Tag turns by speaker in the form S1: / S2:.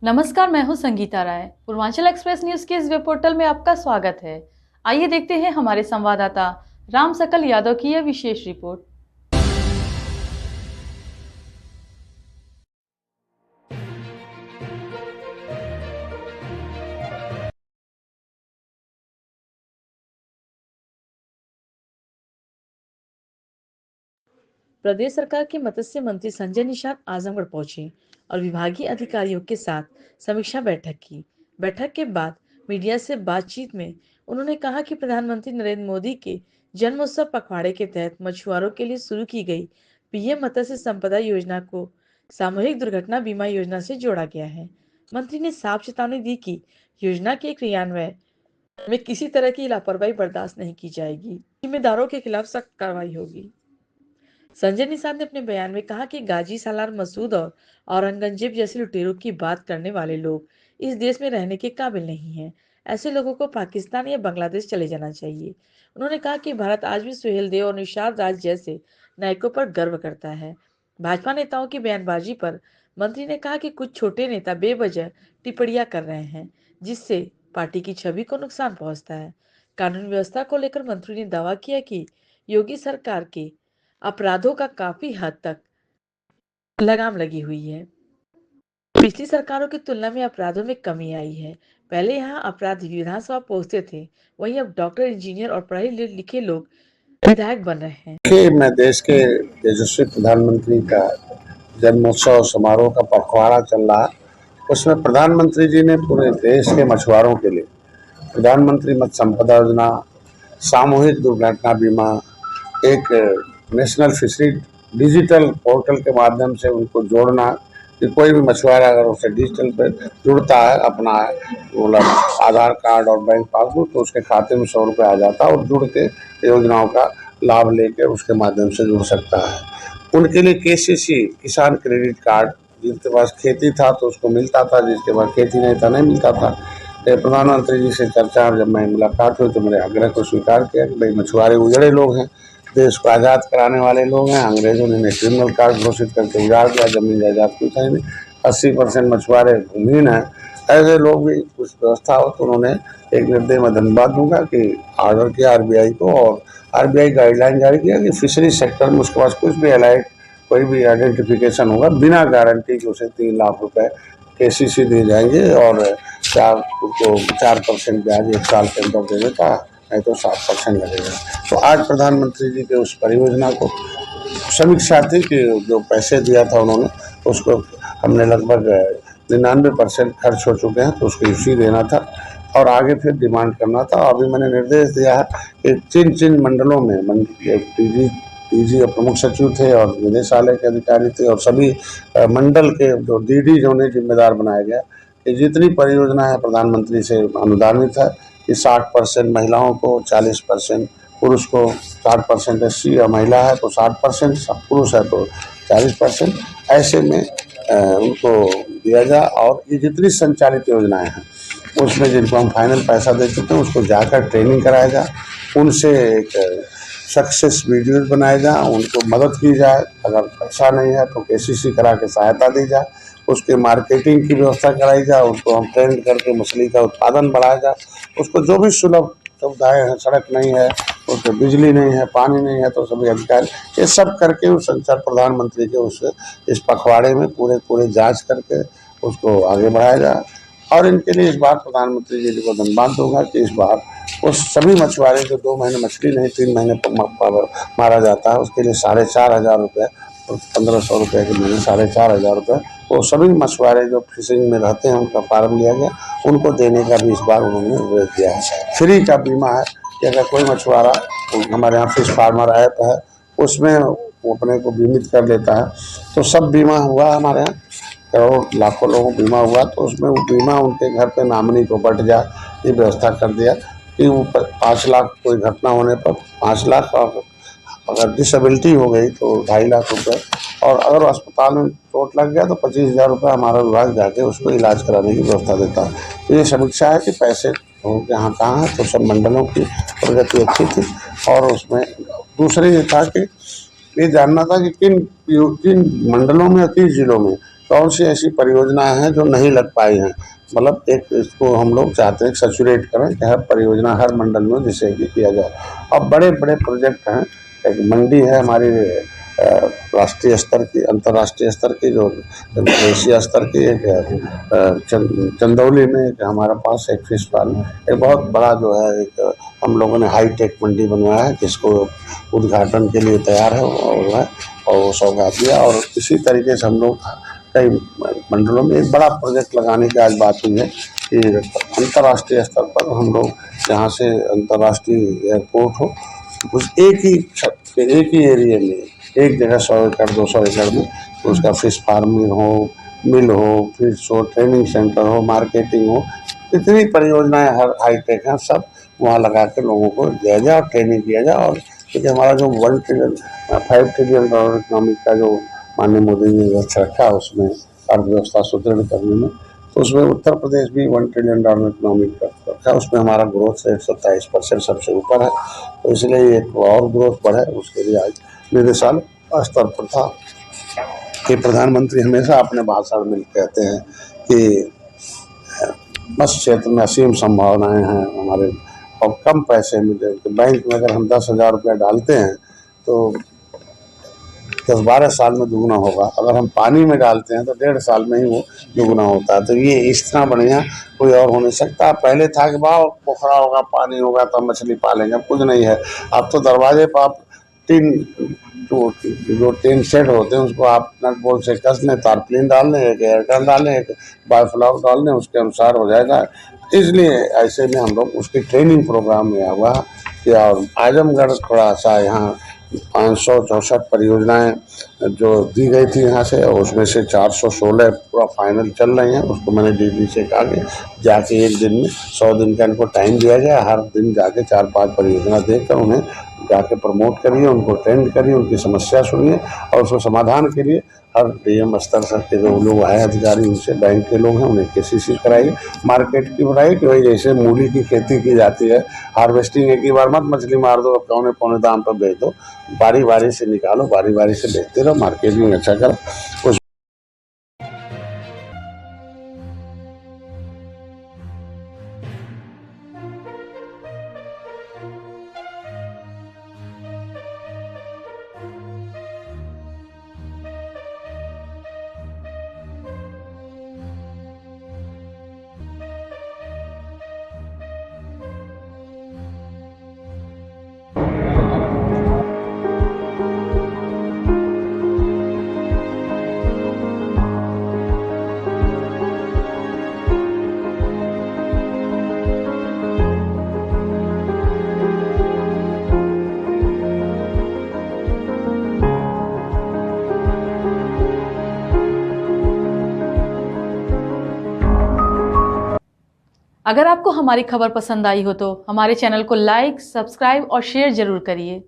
S1: नमस्कार, मैं हूं संगीता राय। पूर्वांचल एक्सप्रेस न्यूज के इस वेब पोर्टल में आपका स्वागत है। आइए देखते हैं हमारे संवाददाता राम सकल यादव की यह विशेष रिपोर्ट। प्रदेश सरकार के मत्स्य मंत्री संजय निषाद आजमगढ़ पहुंचे और विभागीय अधिकारियों के साथ समीक्षा बैठक की। बैठक के बाद मीडिया से बातचीत में उन्होंने कहा कि प्रधानमंत्री नरेंद्र मोदी के जन्मोत्सव पखवाड़े के तहत मछुआरों के लिए शुरू की गई पीएम मत्स्य संपदा योजना को सामूहिक दुर्घटना बीमा योजना से जोड़ा गया है। मंत्री ने साफ चेतावनी दी कि योजना के क्रियान्वयन में किसी तरह की लापरवाही बर्दाश्त नहीं की जाएगी। जिम्मेदारों के खिलाफ सख्त कार्रवाई होगी। संजय निषाद ने अपने बयान में कहा कि गाजी, सालार, मसूद और औरंगजेब जैसे लुटेरों की बात करने वाले लोग इस देश में रहने के काबिल नहीं हैं। ऐसे लोगों को पाकिस्तान या बांग्लादेश चले जाना चाहिए। उन्होंने कहा कि भारत आज भी सुहेल देव और निषाद राज जैसे नायकों पर गर्व करता है। भाजपा नेताओं की बयानबाजी पर मंत्री ने कहा कि कुछ छोटे नेता बेवजह टिप्पणियां कर रहे हैं, जिससे पार्टी की छवि को नुकसान पहुंचता है। कानून व्यवस्था को लेकर मंत्री ने दावा किया कि योगी सरकार के अपराधों का काफी हद तक लगाम लगी हुई है। पिछली सरकारों की तुलना में अपराधों में कमी आई है। पहले यहाँ अपराध विधानसभा पहुंचते थे, वहीं अब डॉक्टर, इंजीनियर और पढ़े लिखे लोग विधायक बन रहे हैं।
S2: मैं देश के यशस्वी प्रधानमंत्री का जन्मोत्सव समारोह का पखवाड़ा चल रहा है। उसमें प्रधानमंत्री जी ने पूरे देश के मछुआरों के लिए प्रधानमंत्री मत्स्य संपदा योजना, सामूहिक दुर्घटना बीमा, एक नेशनल फिशरी डिजिटल पोर्टल के माध्यम से उनको जोड़ना कि कोई भी मछुआरा अगर उसे डिजिटल पे जुड़ता है अपना आधार कार्ड और बैंक पासबुक, तो उसके खाते में 100 रुपये आ जाता है और जुड़ के योजनाओं का लाभ लेकर उसके माध्यम से जुड़ सकता है। उनके लिए केसीसी किसान क्रेडिट कार्ड, जिनके पास खेती था तो उसको मिलता था, जिसके पास खेती नहीं था नहीं मिलता था। प्रधानमंत्री जी से चर्चा जब मैं मुलाकात हुई तो मेरे आग्रह को स्वीकार किया कि भाई मछुआरे उजड़े लोग हैं, देश को आज़ाद कराने वाले लोग हैं। अंग्रेजों ने क्रिमिनल कार्ड घोषित करके उजाड़ दिया, जमीन जायदाद कुछ है नहीं, 80% मछुआरे भूमिहीन हैं। ऐसे लोग भी कुछ व्यवस्था हो तो उन्होंने एक निर्देश में धन्यवाद दूंगा कि ऑर्डर किया आरबीआई को, और आरबीआई गाइडलाइन जारी किया कि फिशरी सेक्टर में उसके पास कुछ भी एलाइड कोई भी आइडेंटिफिकेशन होगा, बिना गारंटी के उसे 3 लाख रुपए केसीसी दिए जाएंगे और 4% ब्याज 1 साल के अंदर दे देता, नहीं तो 7% लगेगा। तो आज प्रधानमंत्री जी के उस परियोजना को समीक्षा थी कि जो पैसे दिया था उन्होंने, उसको हमने लगभग 99% खर्च हो चुके हैं, तो उसको इसी देना था और आगे फिर डिमांड करना था। अभी मैंने निर्देश दिया है कि जिन मंडलों में डीजी और प्रमुख सचिव थे और निदेशालय के अधिकारी थे और सभी मंडल के जो डीडी जो उन्हें जिम्मेदार बनाया गया कि जितनी परियोजना है प्रधानमंत्री से अनुदानित है कि 60% महिलाओं को, 40% पुरुष को, 60% एससी या महिला है तो 60%, पुरुष है तो 40%, ऐसे में उनको दिया जाए। और ये जितनी संचालित योजनाएं हैं उसमें जिनको हम फाइनल पैसा दे चुके हैं उसको जाकर ट्रेनिंग कराया जाए, उनसे एक सक्सेस वीडियोज बनाए जाए, उनको मदद की जाए। अगर पैसा नहीं है तो केसीसी करा के सहायता दी जाए, उसके मार्केटिंग की व्यवस्था कराई जाए, उसको हम ट्रेंड करके मछली का उत्पादन बढ़ाया जाए, उसको जो भी सुलभ सुविधाएँ हैं, सड़क नहीं है, उसको बिजली नहीं है, पानी नहीं है, तो सभी अधिकारी ये सब करके उस संचार प्रधानमंत्री के उस इस पखवाड़े में पूरे जांच करके उसको आगे बढ़ाया जाए। और इनके लिए इस बार प्रधानमंत्री जी को धन्यवाद दूंगा कि इस बार उस सभी मछुआरे जो 2 महीने मछली नहीं 3 महीने पर मारा जाता है, उसके लिए 4,500 रुपये, 1,500 रुपये के महीने 4,500 रुपये वो सभी मछुआरे जो फिशिंग में रहते हैं उनका फार्म लिया गया, उनको देने का भी इस बार उन्होंने निर्देश दिया है। फ्री का बीमा है कि अगर कोई मछुआरा, हमारे यहाँ फिश फार्मर ऐप है उसमें वो अपने को बीमित कर लेता है, तो सब बीमा हुआ हमारे यहाँ, करोड़ लाखों लोगों को बीमा हुआ, तो उसमें वो बीमा उनके घर पे नॉमिनी को बट जाए, ये व्यवस्था कर दिया कि वो 5 लाख कोई घटना होने पर 5 लाख, और अगर डिसेबिलिटी हो गई तो 2.5 लाख रुपये, और अगर अस्पताल में चोट लग गया तो 25,000 रुपये हमारा विभाग जाके उसको इलाज कराने की व्यवस्था देता है। तो ये समीक्षा है कि पैसे यहाँ कहाँ है, तो सब मंडलों की प्रगति अच्छी थी। और उसमें दूसरे ये था कि ये जानना था कि किन मंडलों में, किन जिलों में कौन सी ऐसी परियोजनाएं हैं जो नहीं लग पाई हैं। मतलब एक इसको हम लोग चाहते हैं सैचुरेट करें कि हर परियोजना हर मंडल में जिसे कि किया जाए। अब बड़े बड़े प्रोजेक्ट हैं, एक मंडी है हमारी राष्ट्रीय स्तर की, अंतर्राष्ट्रीय स्तर की, जो एशिया स्तर की, एक चंदौली में एक हमारा पास एक फिश फार्म, एक बहुत बड़ा जो है एक हम लोगों ने हाईटेक मंडी बनवाया है जिसको उद्घाटन के लिए तैयार है और वो सौगात दिया। और इसी तरीके से हम लोग कई मंडलों में एक बड़ा प्रोजेक्ट लगाने की आज बात हुई है कि अंतर्राष्ट्रीय स्तर पर हम लोग जहाँ से अंतर्राष्ट्रीय एयरपोर्ट हो उस एक ही छत पे एक ही एरिया में एक जगह 100 एकड़ 200 एकड़ में उसका फिश फार्मिंग हो, मिल हो, फिश हो, ट्रेनिंग सेंटर हो, मार्केटिंग हो, इतनी परियोजनाएं हर हाईटेक हैं, सब वहाँ लगा के लोगों को दिया जाए और ट्रेनिंग किया जाए। और क्योंकि हमारा जो 5 ट्रिलियन डॉलर इकोनॉमिक का जो माननीय मोदी जी ने लक्ष्य रखा है उसमें अर्थव्यवस्था सुदृढ़ करने में, तो उसमें उत्तर प्रदेश भी 1 ट्रिलियन डॉलर इकोनॉमिक का रखा है। उसमें हमारा ग्रोथ रेट 27% सबसे ऊपर है। तो इसलिए एक और ग्रोथ बढ़े उसके लिए आज निदेशालय स्तर पर था कि प्रधानमंत्री हमेशा अपने भाषण में कहते हैं कि मत्स्य क्षेत्र में असीम संभावनाएं हैं हमारे, और कम पैसे में बैंक में अगर हम 10,000 रुपया डालते हैं तो 10-12 साल में दुगना होगा, अगर हम पानी में डालते हैं तो 1.5 साल में ही वो दुगना होता है। तो ये इतना बढ़िया कोई और हो नहीं सकता। पहले था कि वाह पोखरा होगा, पानी होगा तो हम मछली पालेंगे, अब कुछ नहीं है। अब तो दरवाजे पर आप जो टीन शेड होते हैं उसको आप नट बोल्ट से कस लें, तारप्लिन डाल लें, एक एयरटेल डाल लें, एक बायोफ्लॉक डाल लें, उसके अनुसार हो जाएगा। इसलिए ऐसे में हम लोग उसकी ट्रेनिंग प्रोग्राम में हुआ कि और आजमगढ़ थोड़ा सा यहाँ 564 परियोजनाएं जो दी गई थी यहाँ से, और उसमें से 416 पूरा फाइनल चल रही हैं। उसको मैंने डीडी से कहा कि जाके एक दिन में 100 दिन का इनको टाइम दिया गया, हर दिन जाके 4-5 परियोजना देखकर उन्हें जाके प्रमोट करिए, उनको ट्रेंड करिए, उनकी समस्या सुनिए और उसको समाधान के लिए हर डीएम स्तर के जो लोग आए अधिकारी, उनसे बैंक के लोग हैं उन्हें केसीसी कराइए, मार्केट की बढ़ाइए कि भाई जैसे मूली की खेती की जाती है, हार्वेस्टिंग एक ही बार मत मछली मार दो पौने पौने दाम पर बेच दो, बारी बारी से निकालो, बारी बारी से बेचते रहो, मार्केटिंग अच्छा करो। उस
S1: अगर आपको हमारी खबर पसंद आई हो तो हमारे चैनल को लाइक, सब्सक्राइब और शेयर जरूर करिए।